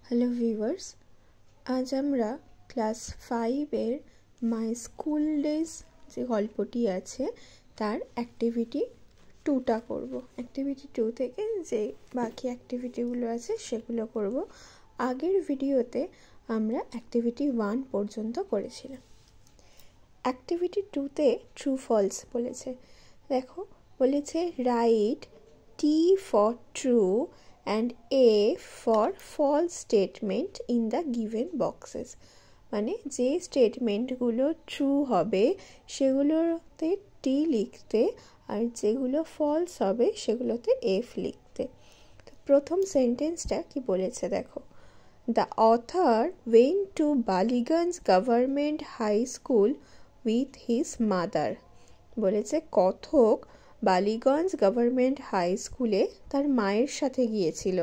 Hello viewers, আজ আমরা class 5-এর my school days যে গল্পটি আছে তার অ্যাক্টিভিটি 2টা করব। অ্যাক্টিভিটি 2 থেকে যে বাকি অ্যাক্টিভিটিগুলো আছে সেগুলো করব। আগের ভিডিওতে আমরা অ্যাক্টিভিটি 1 পর্যন্ত করেছিলাম। অ্যাক্টিভিটি 2তে ট্রু ফলস বলেছে। দেখো বলেছে write T for true and A for false statement in the given boxes। মানে যে স্টেটমেন্টগুলো ট্রু হবে সেগুলোতে টি লিখতে, আর যেগুলো ফলস হবে সেগুলোতে এফ লিখতে। তো প্রথম সেন্টেন্সটা কি বলেছে দেখো, the author went to Ballygunge government high school with his mother. বলেছে কথক বালিগঞ্জ গভর্নমেন্ট হাই স্কুলে তার মায়ের সাথে গিয়েছিল।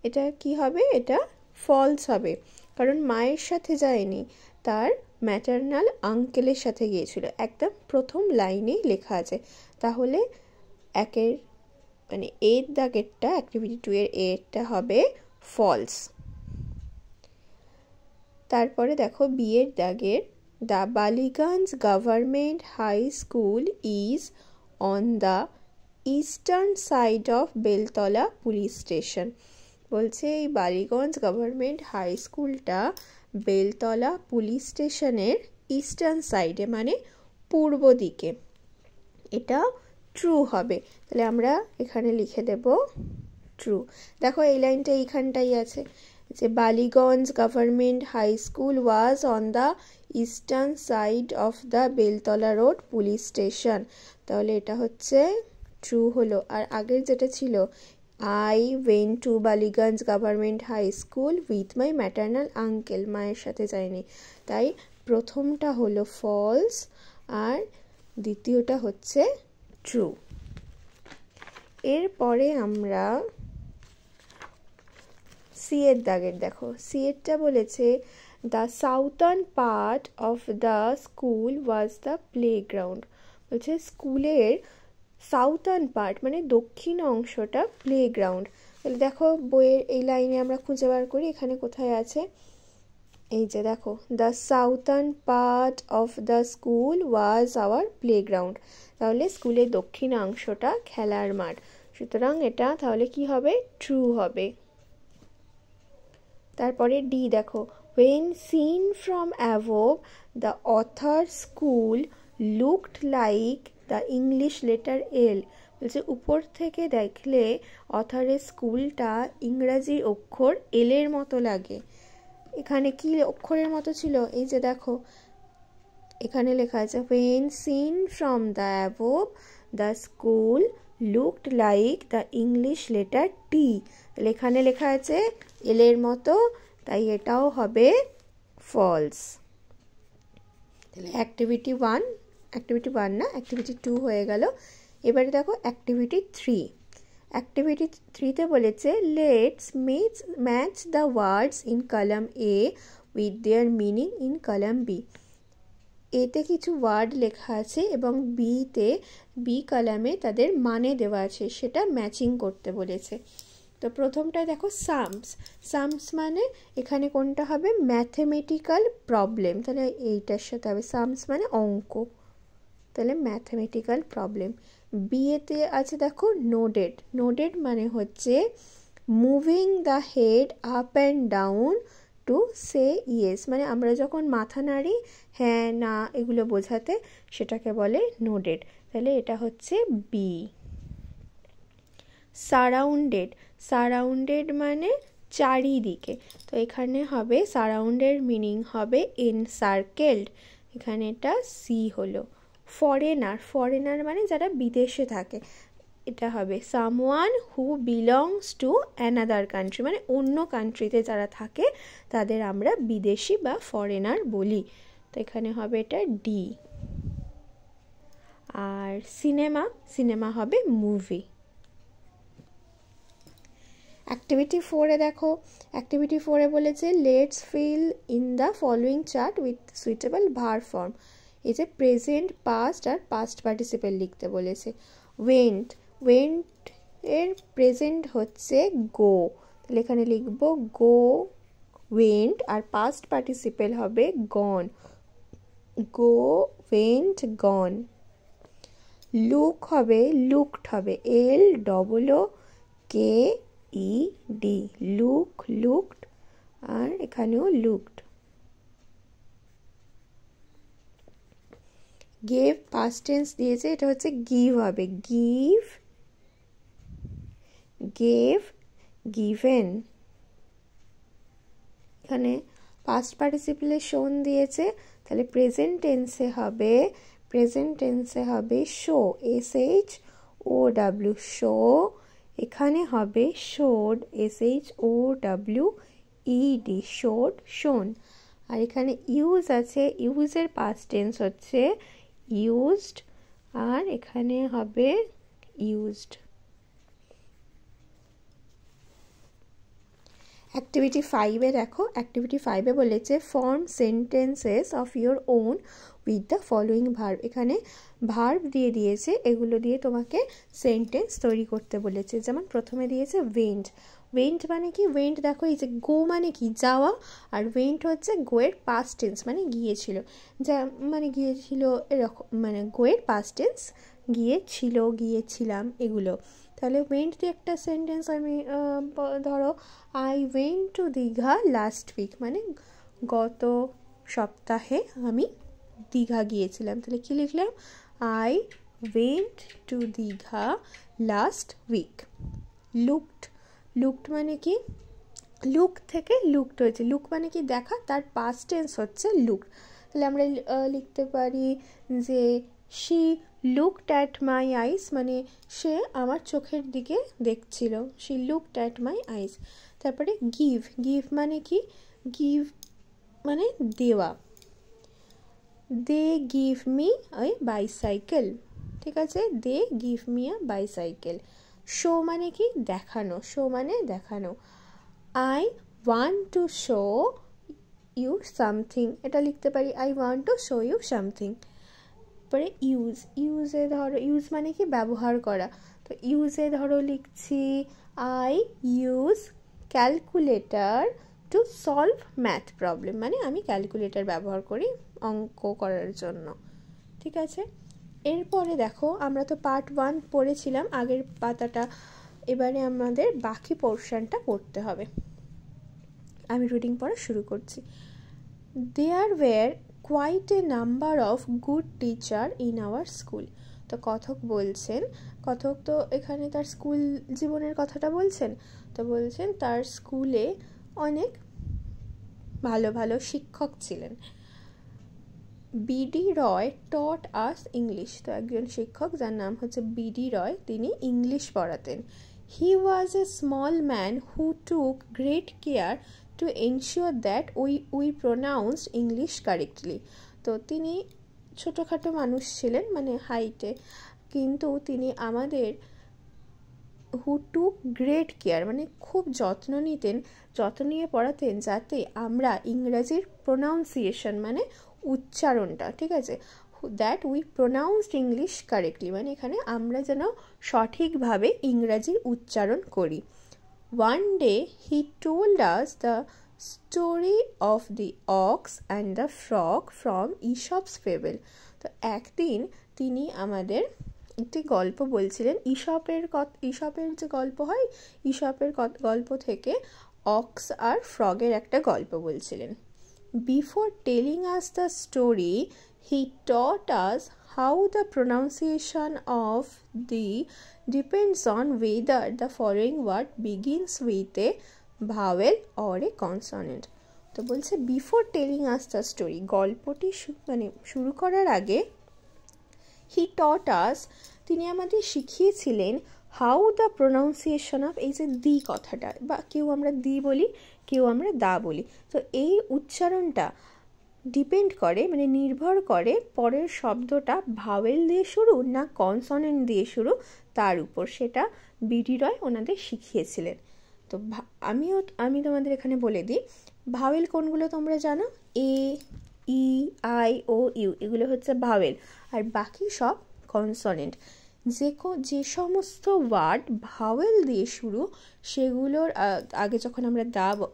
এটা কি হবে? এটা ফলস হবে, কারণ মায়ের সাথে যায়নি, তার ম্যাটারনাল আঙ্কেলের সাথে গিয়েছিল। একদম প্রথম লাইনেই লেখা আছে। তাহলে একের মানে এর দাগেরটা, অ্যাক্টিভিটি 2 এর এরটা হবে ফলস। তারপরে দেখো বি এর দাগের, the Ballygunge government high school is on the eastern side of Beltala police station. বলছে এই বালিগঞ্জ গভর্নমেন্ট হাই স্কুলটা বেলতলা পুলিশ স্টেশনের ইস্টার্ন সাইডে মানে পূর্ব দিকে। এটা ট্রু হবে, তাহলে আমরা এখানে লিখে দেব ট্রু। দেখো এই লাইনটা এইখানটাই আছে যে Ballygunge government high school was on the eastern side of the Beltala road police station. তাহলে এটা হচ্ছে ট্রু হলো। আর আগের যেটা ছিল I went to Ballygunge government high school with my maternal uncle, মায়ের সাথে যায়নি, তাই প্রথমটা হলো ফলস আর দ্বিতীয়টা হচ্ছে ট্রু। এরপরে আমরা সি এর দাগের দেখো, সি এরটা বলেছে the southern part of the school was the playground. বলছে স্কুলের সাউথার্ন পার্ট মানে দক্ষিণ অংশটা প্লেগ্রাউন্ড। তাহলে দেখো বইয়ের এই লাইনে আমরা খুঁজে বার করি এখানে কোথায় আছে। এই যে দেখো, the southern part of the school was our playground. তাহলে স্কুলের দক্ষিণ অংশটা খেলার মাঠ, সুতরাং এটা তাহলে কি হবে? ট্রু হবে। তারপরে ডি দেখো, when seen from above the author's school looked like the English letter L। বলছে উপর থেকে দেখলে অথরের স্কুলটা ইংরাজি অক্ষর এল এর মতো লাগে। এখানে কি অক্ষরের মতো ছিল? এই যে দেখো এখানে লেখা আছে when seen from the above the school looked like the English letter T। তাহলে এখানে লেখা আছে এল এর মতো, তাই এটাও হবে ফলস। তাহলে অ্যাক্টিভিটি 1 না, অ্যাক্টিভিটি 2 হয়ে গেল। এবারে দেখো অ্যাক্টিভিটি 3। অ্যাক্টিভিটি 3তে বলেছে let's match the words in column A with their meaning in column B. এতে কিছু ওয়ার্ড লেখা আছে এবং বি কলামে তাদের মানে দেওয়া আছে, সেটা ম্যাচিং করতে বলেছে। তো প্রথমটা দেখো সামস মানে এখানে কোনটা হবে? ম্যাথমেটিক্যাল প্রবলেম, তাহলে এইটার সাথে হবে সামস মানে অঙ্ক, তাহলে ম্যাথমেটিক্যাল প্রবলেম। বিয়েতে আছে দেখো নোডেড মানে হচ্ছে moving the head up and down to say yes, মানে আমরা যখন মাথা নাড়ি হ্যাঁ না এগুলো বোঝাতে, সেটাকে বলে নোডেড, তাহলে এটা হচ্ছে বি। সারাউন্ডেড মানে চারিদিকে, তো এখানে হবে সারাউন্ডের মিনিং হবে এনসার্কেলড, এখানে এটা সি হলো। ফরেনার মানে যারা বিদেশে থাকে, এটা হবে someone who belongs to another country, মানে অন্য কান্ট্রিতে যারা থাকে তাদের আমরা বিদেশি বা ফরেনার বলি, তো এখানে হবে এটা ডি। আর সিনেমা হবে মুভি। অ্যাক্টিভিটি 4-এ দেখো, অ্যাক্টিভিটি 4-এ বলেছে let's fill in the following chart with suitable verb form. এই যে প্রেজেন্ট, পাস্ট আর পাস্ট পার্টিসিপেল লিখতে বলেছে। ওয়েন্ট এর প্রেজেন্ট হচ্ছে গো, তাহলে এখানে লিখব গো ওয়েন্ট, আর পাস্ট পার্টিসিপেল হবে গন, গো ওয়েন্ট গন। লুক হবে লুকড হবে, LOOKED, লুক লুকড, আর এখানেও লুকড। গেভ পাস্ট টেন্স দিয়েছে, এটা হচ্ছে গিভ হবে, গিভ গেভ গিভেন। এখানে পাস্ট পার্টিসিপেলে শোন দিয়েছে, তাহলে প্রেজেন্ট টেন্সে হবে শো, SHOW শো। এখানে হবে শোড, SHOWED শোড, শোন। আর এখানে ইউজ আছে, ইউজের পাস্ট টেন্স হচ্ছে ইউজড, আর এখানে হবে ইউজড। অ্যাক্টিভিটি 5-এ দেখো, অ্যাক্টিভিটি 5-এ বলেছে form sentences of your own with the following verb. এখানে ভার্ব দিয়ে দিয়েছে, এগুলো দিয়ে তোমাকে সেন্টেন্স তৈরি করতে বলেছে। যেমন প্রথমে দিয়েছে ওয়েন্ট, ওয়েন্ট মানে কি, ওয়েন্ট দেখো এই যে গো মানে কি যাওয়া, আর ওয়েন্ট হচ্ছে গোয়ের পাস্ট টেন্স মানে গিয়েছিল, যা মানে গিয়েছিল এরকম, মানে গোয়ের পাস্ট টেন্স গিয়েছিল, গিয়েছিলাম এগুলো। তাহলে ওয়েন্ট দিয়ে একটা সেন্টেন্স আমি ধরো I went to Digha last week, মানে গত সপ্তাহে আমি দীঘা গিয়েছিলাম। তাহলে কি লিখলাম, I went to Digha last week. Looked, looked মানে কি, লুক থেকে লুকড হয়েছে, লুক মানে কি দেখা, তার পাস্ট টেন্স হচ্ছে লুক। তাহলে আমরা লিখতে পারি যে she looked at my eyes, মানে সে আমার চোখের দিকে দেখছিল, she looked at my eyes. তারপরে গিভ, গিভ মানে কি, গিভ মানে দেওয়া, they give me a bicycle, ঠিক আছে, they give me a bicycle. Show মানে কি, দেখানো, শো মানে দেখানো, I want to show you something, এটা লিখতে পারি I want to show you something. পরে ইউজ, ইউজে ধরো, ইউজ মানে কি ব্যবহার করা, তো ইউজে ধরো লিখছি I use calculator to solve math problem, মানে আমি ক্যালকুলেটর ব্যবহার করি অঙ্ক করার জন্য, ঠিক আছে। এরপরে দেখো আমরা তো পার্ট 1 পড়েছিলাম আগের পাতাটা, এবারে আমাদের বাকি পোর্শনটা পড়তে হবে। আমি রিডিং পড়া শুরু করছি। There were quite a number of good teacher in our school. তো কথক বলছেন, কথক তো এখানে তার স্কুল জীবনের কথাটা বলছেন, তো বলছেন তার স্কুলে অনেক ভালো ভালো শিক্ষক ছিলেন। বিডি রয় টট আস ইংলিশ, তো একজন শিক্ষক যার নাম হচ্ছে বিডি রয়, তিনি ইংলিশ পড়াতেন। He was a small man who took great care to ensure that we pronounced English correctly. তো তিনি ছোটোখাটো মানুষ ছিলেন, মানে হাইটে, কিন্তু তিনি আমাদের হু টুক গ্রেট কেয়ার মানে খুব যত্ন নিতেন, যত্ন নিয়ে পড়াতেন যাতে আমরা ইংরাজির প্রোনাউন্সিয়েশন মানে উচ্চারণটা, ঠিক আছে, that we pronounced English correctly, মানে এখানে আমরা যেন সঠিকভাবে ইংরাজির উচ্চারণ করি। One day he told us the story of the ox and the frog from Aesop's fable. তো একদিন তিনি আমাদের একটি গল্প বলছিলেন, ইসপের যে গল্প হয়, ইসপের গল্প থেকে অক্স আর ফ্রগের একটা গল্প বলছিলেন। Before telling us the story, he taught us how the pronunciation of the depends on whether the following word begins with a vowel or a consonant. তো বলছে before telling us the story, গল্পটি মানে শুরু করার আগে, হি টট আস তিনি আমাদের শিখিয়েছিলেন হাউ দ্য প্রোনাউন্সিয়েশন অফ, এই যে দি কথাটা, বা কেউ আমরা দি বলি, কেউ আমরা দা বলি, তো এই উচ্চারণটা ডিপেন্ড করে মানে নির্ভর করে পরের শব্দটা ভাওয়েল দিয়ে শুরু না কনসনেন্ট দিয়ে শুরু তার উপর, সেটা বিডি রয় ওনাদের শিখিয়েছিলেন। তো আমি তোমাদের এখানে বলে দিই ভাওয়েল কোনগুলো তোমরা জানো, এ, ই, আই, ও, ইউ, এগুলো হচ্ছে ভাওয়েল, আর বাকি সব কনসনেন্ট। যে সমস্ত ওয়ার্ড ভাওয়েল দিয়ে শুরু সেগুলোর আগে যখন আমরা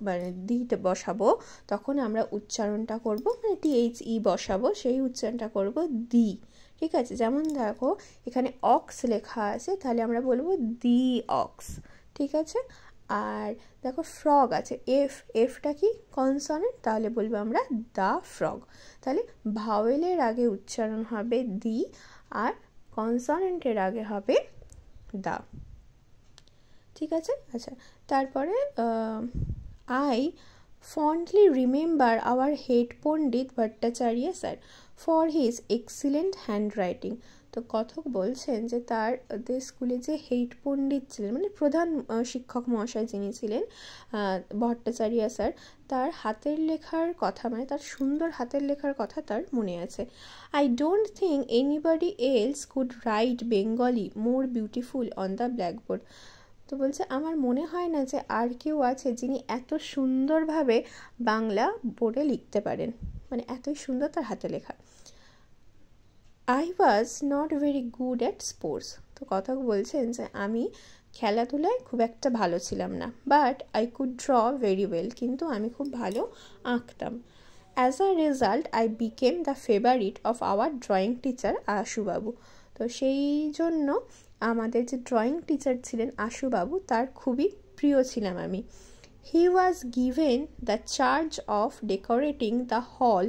মানে দিতে বসাবো তখন আমরা উচ্চারণটা করব, মানে THE বসাবো, সেই উচ্চারণটা করব দি। ঠিক আছে, যেমন দেখো এখানে অক্স লেখা আছে, তাহলে আমরা বলবো দি অক্স। ঠিক আছে, আর দেখো ফ্রগ আছে, এফটা কি কনসনেন্ট, তাহলে বলবো আমরা দা ফ্রগ। তাহলে ভাওয়েলের আগে উচ্চারণ হবে দি আর কনসনেন্টের আগে হবে দা। ঠিক আছে, আচ্ছা তারপরে I fondly remember our head Pandit Bhattacharya sir for his excellent handwriting। তো কথক বলছেন যে তাদের স্কুলে যে হেড পণ্ডিত ছিলেন, মানে প্রধান শিক্ষক মহাশয় যিনি ছিলেন ভট্টাচার্য স্যার, তার হাতের লেখার কথা, মানে তার সুন্দর হাতের লেখার কথা তার মনে আছে। I don't think anybody else could right Bengali more beautiful on the blackboard. তো বলছে আমার মনে হয় না যে আর কেউ আছে যিনি এত সুন্দরভাবে বাংলা বোর্ডে লিখতে পারেন, মানে এতই সুন্দর তার হাতে লেখা। I was not very good at sports. তো কথক বলছেন যে আমি খেলাধুলায় খুব একটা ভালো ছিলাম না, but I could draw very well, কিন্তু আমি খুব ভালো আঁকতাম। As a result I became the favourite of our drawing teacher Ashubabu. তো সেই জন্য আমাদের যে ড্রয়িং টিচার ছিলেন আশুবাবু, তার খুবই প্রিয় ছিলাম আমি। He was given the charge of decorating the hall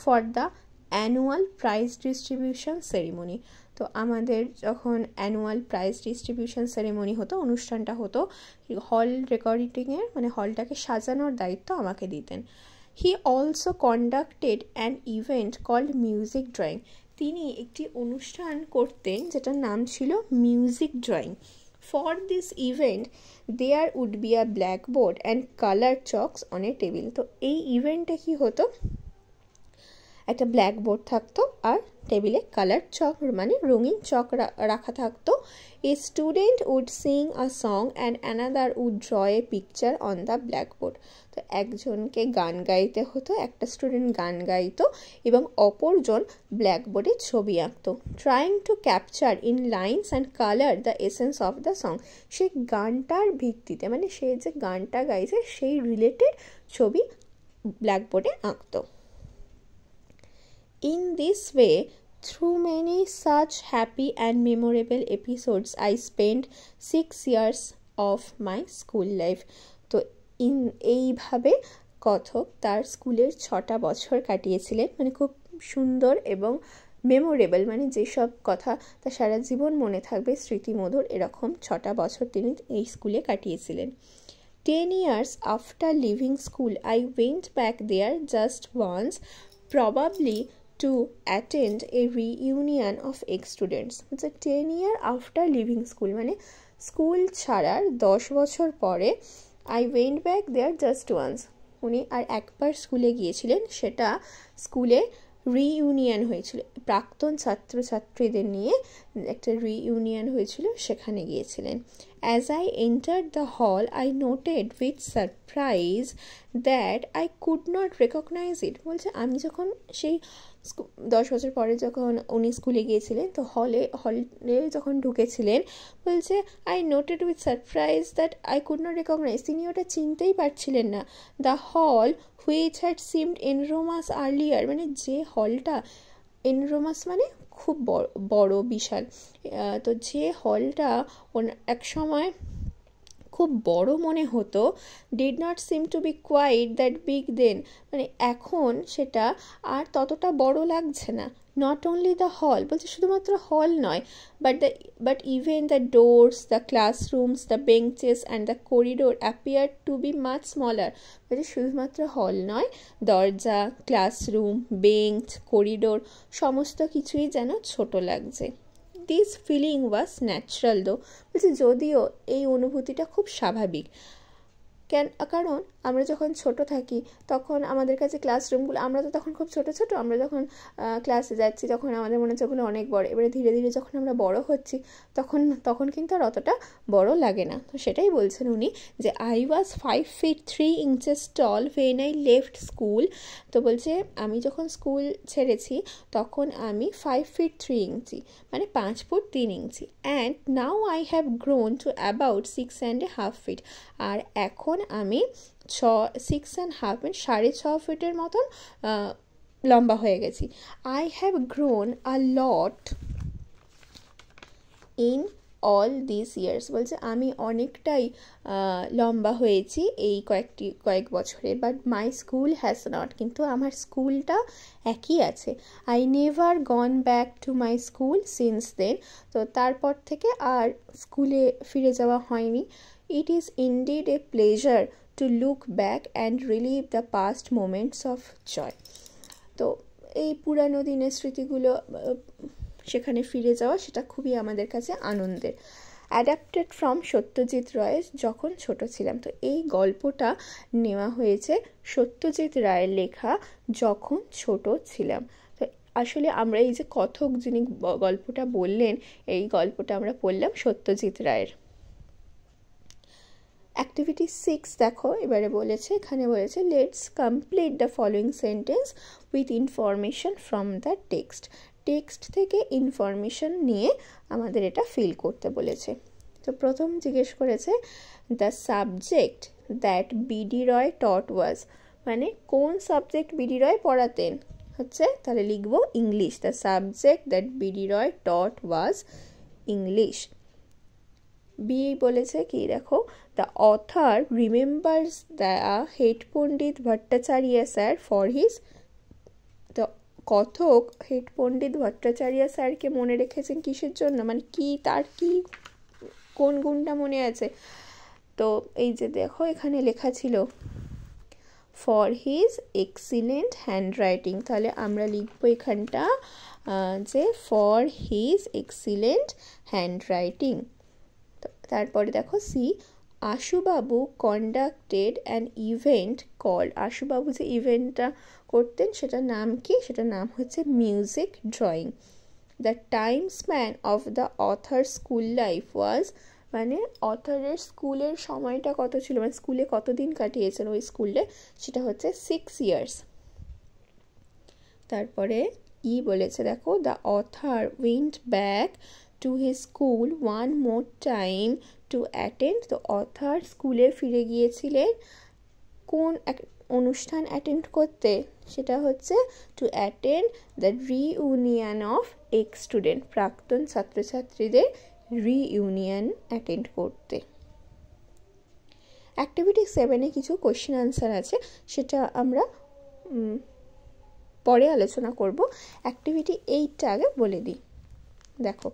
for the annual prize distribution ceremony. তো আমাদের যখন অ্যানুয়াল প্রাইজ ডিস্ট্রিবিউশন সেরিমনি হতো, অনুষ্ঠানটা হতো, হল ডেকোরেটিংয়ের মানে হলটাকে সাজানোর দায়িত্ব আমাকে দিতেন। He also conducted an event called music drawing. তিনি একটি অনুষ্ঠান করতেন যেটার নাম ছিল music drawing. For this event there would be a blackboard and colour chalks on a table. তো এই ইভেন্টে কি হতো, একটা ব্ল্যাকবোর্ড থাকতো আর টেবিলে কালার চক মানে রঙিন চক রাখা থাকতো। A student would sing a song and another would draw a picture on the blackboard. তো একজনকে গান গাইতে হতো, একটা স্টুডেন্ট গান গাইতো এবং অপরজন ব্ল্যাকবোর্ডে ছবি আঁকতো। Trying to capture in lines and colour the essence of the song. সে গানটার ভিত্তিতে, মানে সে যে গানটা গাইছে সেই রিলেটেড ছবি ব্ল্যাকবোর্ডে আঁকতো। In this way, through many such happy and memorable episodes, I spent 6 years of my school life. তো এইভাবে কথক তার স্কুলের 6টা বছর কাটিয়েছিলেন, মানে খুব সুন্দর এবং মেমোরেবল, মানে যেসব কথা তার সারা জীবন মনে থাকবে, স্মৃতিমধুর, এরকম 6টা বছর তিনি এই স্কুলে কাটিয়েছিলেন। 10 years after leaving school, I went back there just once, probably to attend a reunion of ex-students. It's a 10 year after leaving school, মানে স্কুল ছাড়ার 10 বছর পরে I went back there just once, উনি আর একবার স্কুলে গিয়েছিলেন, সেটা স্কুলে রিইউনিয়ন হয়েছিল, প্রাক্তন ছাত্রছাত্রীদের নিয়ে একটা রিইউনিয়ন হয়েছিল, সেখানে গিয়েছিলেন। As I entered the hall, I noted with surprise that I could not recognize it. বলছে আমি যখন সেই 10 বছর পরে যখন উনি স্কুলে গিয়েছিলেন, তো হলে যখন ঢুকেছিলেন, বলছে I noted with surprise that I could not recognise, তিনি ওটা চিনতেই পারছিলেন না। The hall which had seemed enormous earlier, মানে যে হলটা, এনরোমাস মানে খুব বড় বিশাল, তো যে হলটা এক সময় খুব বড় মনে হতো, did not seem to be quite that big then, মানে এখন সেটা আর ততটা বড় লাগছে না। নট অনলি দ্য হল, বলছে শুধুমাত্র হল নয়, but even the doors, the classrooms, the benches and the corridor appear to B much smaller. বলছে শুধুমাত্র হল নয়, দরজা, ক্লাসরুম, বেঞ্চ, করিডোর সমস্ত কিছুই যেন ছোট লাগছে। দিস ফিলিং ওয়াজ ন্যাচারাল দো, বলছে যদিও এই অনুভূতিটা খুব স্বাভাবিক। কারণ আমরা যখন ছোট থাকি তখন আমাদের কাছে ক্লাসরুমগুলো, আমরা তো তখন খুব ছোট ছোট, আমরা যখন ক্লাসে যাচ্ছি তখন আমাদের মনে হচ্ছে ওগুলো অনেক বড়। এবারে ধীরে ধীরে যখন আমরা বড় হচ্ছি তখন তখন কিন্তু আর অতটা বড় লাগে না। তো সেটাই বলছেন উনি যে I was 5 feet 3 inches tall when I left school। তো বলছে আমি যখন স্কুল ছেড়েছি তখন আমি 5 feet 3 inches মানে 5 foot 3 inch. And now I have grown to about 6.5 feet। আর এখন আমি 6.5 মানে 6.5 ফিটের মতন লম্বা হয়ে গেছি। I have grown a lot in all these years। বলছে আমি অনেকটাই লম্বা হয়েছি এই কয়েক বছরে। But my school has not, কিন্তু আমার স্কুলটা একই আছে। I never gone back to my school since then. তো তারপর থেকে আর স্কুলে ফিরে যাওয়া হয়নি। It is indeed a pleasure to look back and relive the past moments of joy. তো এই পুরানো দিনের স্মৃতিগুলো সেখানে ফিরে যাওয়া সেটা খুবই আমাদের কাছে আনন্দের। অ্যাডাপ্টেড ফ্রম সত্যজিৎ রায়ের যখন ছোট ছিলাম। তো এই গল্পটা নেওয়া হয়েছে সত্যজিৎ রায়ের লেখা যখন ছোট ছিলাম। তো আসলে আমরা এই যে কথক যিনি গল্পটা বললেন, এই গল্পটা আমরা পড়লাম সত্যজিৎ রায়ের। অ্যাক্টিভিটি 6 দেখো এবারে বলেছে, এখানে বলেছে let's complete the following sentence with information from the text. Text থেকে ইনফরমেশন নিয়ে আমাদের এটা ফিল করতে বলেছে। তো প্রথম জিজ্ঞেস করেছে the subject that B D Roy taught was, মানে কোন সাবজেক্ট বিডি রয় পড়াতেন হচ্ছে, তাহলে লিখব English. The subject that B D Roy taught was English. B বলেছে কি দেখো, the author remembers the head Pandit Bhattacharya sir for his. তো কথক হেড পণ্ডিত ভট্টাচার্য স্যারকে মনে রেখেছেন কিসের জন্য, মানে কি তার কি কোন গুণটা মনে আছে। তো এই যে দেখো এখানে লেখা ছিল ফর হিজ এক্সিলেন্ট হ্যান্ডরাইটিং, তাহলে আমরা লিখবো এখানটা যে ফর হিজ এক্সিলেন্ট হ্যান্ডরাইটিং। তারপরে দেখো C, Ashubabu conducted an event called. Ashubabu যে ইভেন্টটা করতেন সেটার নাম কি, সেটার নাম হচ্ছে music drawing. The time span of the author school life was, মানে অথারের স্কুলের সময়টা কত ছিল, মানে স্কুলে কতদিন কাটিয়েছেন ওই স্কুলে, সেটা হচ্ছে 6 years। তারপরে ই বলেছে দেখো, the other went back to his school one more time to attend. তো অথার স্কুলে ফিরে গিয়েছিলেন কোন অনুষ্ঠান অ্যাটেন্ড করতে, সেটা হচ্ছে to attend the reunion of ex student, প্রাক্তন ছাত্রছাত্রীদের রিইউনিয়ন অ্যাটেন্ড করতে। অ্যাক্টিভিটি 7-এ কিছু কোশ্চেন আনসার আছে, সেটা আমরা পরে আলোচনা করব। অ্যাক্টিভিটি 8টা আগে বলে দিই। দেখো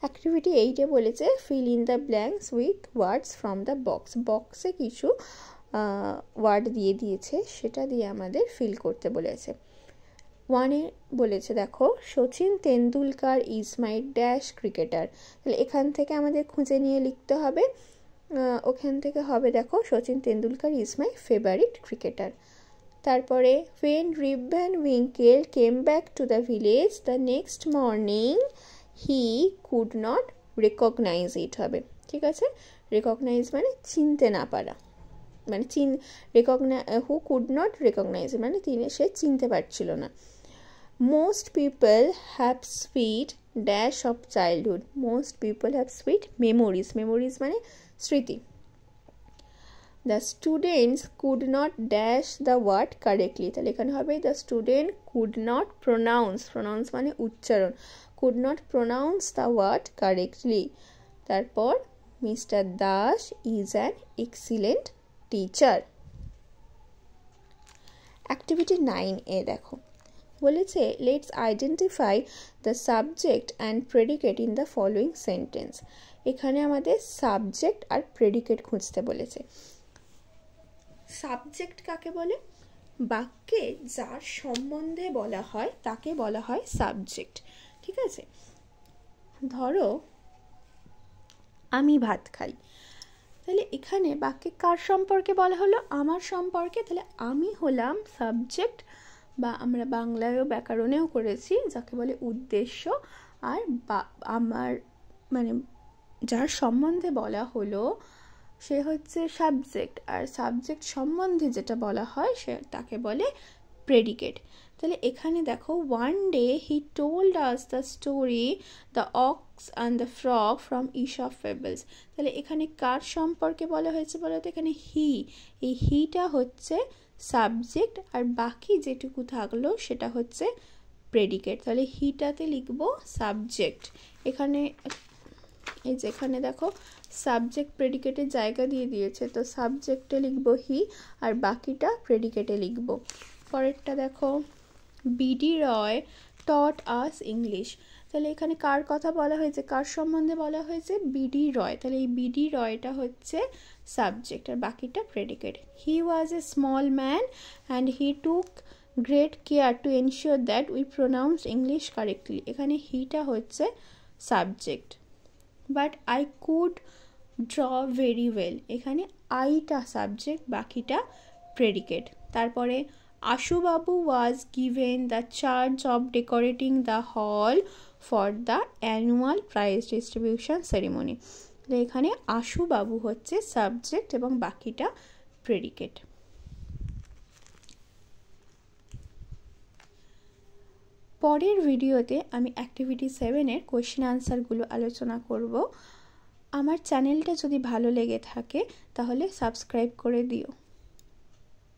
অ্যাক্টিভিটি 8-এ বলেছে fill in the blanks with words from the box. বক্সে কিছু ওয়ার্ড দিয়ে দিয়েছে, সেটা দিয়ে আমাদের ফিল করতে বলেছে। 1-এ বলেছে দেখো Sachin Tendulkar is my dash cricketer. তাহলে এখান থেকে আমাদের খুঁজে নিয়ে লিখতে হবে, ওখান থেকে হবে দেখো Sachin Tendulkar is my favourite cricketer. তারপরে when Rip Van Winkle came back to the village the next morning he could not recognize it হবে, ঠিক আছে। রেকগনাইজ মানে চিনতে না পারা, মানে হু কুড নট রেকগনাইজ মানে সে চিনতে পারছিল না। Most people have sweet dash of childhood. Most people have sweet memories. Memories মানে স্মৃতি। The students could not dash the word correctly, তাহলে এখানে হবে the student could not pronounce. Pronounce মানে উচ্চারণ। Could not pronounce the word correctly. তারপর mister Das is an excellent teacher. Activity 9-এ দেখো বলেছে let's identify the subject and predicate in the following sentence. এখানে আমাদের সাবজেক্ট আর প্রেডিকেট খুঁজতে বলেছে। সাবজেক্ট কাকে বলে, বাক্যে যার সম্বন্ধে বলা হয় তাকে বলা হয় সাবজেক্ট, ঠিক আছে। ধরো আমি ভাত খাই, তাহলে এখানে বাক্যে কার সম্পর্কে বলা হলো? আমার সম্পর্কে। তাহলে আমি হলাম সাবজেক্ট, বা আমরা বাংলায়ও ব্যাকরণেও করেছি যাকে বলে উদ্দেশ্য। আর আমার মানে যার সম্বন্ধে বলা হলো সে হচ্ছে সাবজেক্ট, আর সাবজেক্ট সম্বন্ধে যেটা বলা হয় সে তাকে বলে প্রেডিকেট। তাহলে এখানে দেখো, one day he told us the story the ox and the frog from Aesop fables. তাহলে এখানে কার সম্পর্কে বলা হয়েছে বলো তো? এখানে হি, এই হিটা হচ্ছে সাবজেক্ট, আর বাকি যেটুকু থাকলো সেটা হচ্ছে প্রেডিকেট। তাহলে হিটাতে লিখবো সাবজেক্ট। এখানে এই যে এখানে দেখো সাবজেক্ট প্রেডিকেটের জায়গা দিয়ে দিয়েছে, তো সাবজেক্টে লিখবো হি, আর বাকিটা প্রেডিকেটে লিখবো। পরেরটা দেখো, বিডি রয় টট আস ইংলিশ। তাহলে এখানে কার কথা বলা হয়েছে, কার সম্বন্ধে বলা হয়েছে? বিডি রয়। তাহলে এই বিডি রয়টা হচ্ছে সাবজেক্ট, আর বাকিটা predicate. He was a small man and he took great care to ensure that we pronounce English correctly. এখানে হিটা হচ্ছে subject. But I could draw very well, এখানে আইটা সাবজেক্ট, বাকিটা প্রেডিকেট। তারপরে Ashubabu was given the charge of decorating the hall for the annual prize distribution ceremony. এখানে আশুবাবু হচ্ছে subject এবং বাকিটা প্রেডিকেট। পরের ভিডিওতে আমি অ্যাক্টিভিটি 7-এর কোয়েশ্চেন আনসারগুলো আলোচনা করব। আমার চ্যানেলটা যদি ভালো লেগে থাকে তাহলে সাবস্ক্রাইব করে দিও।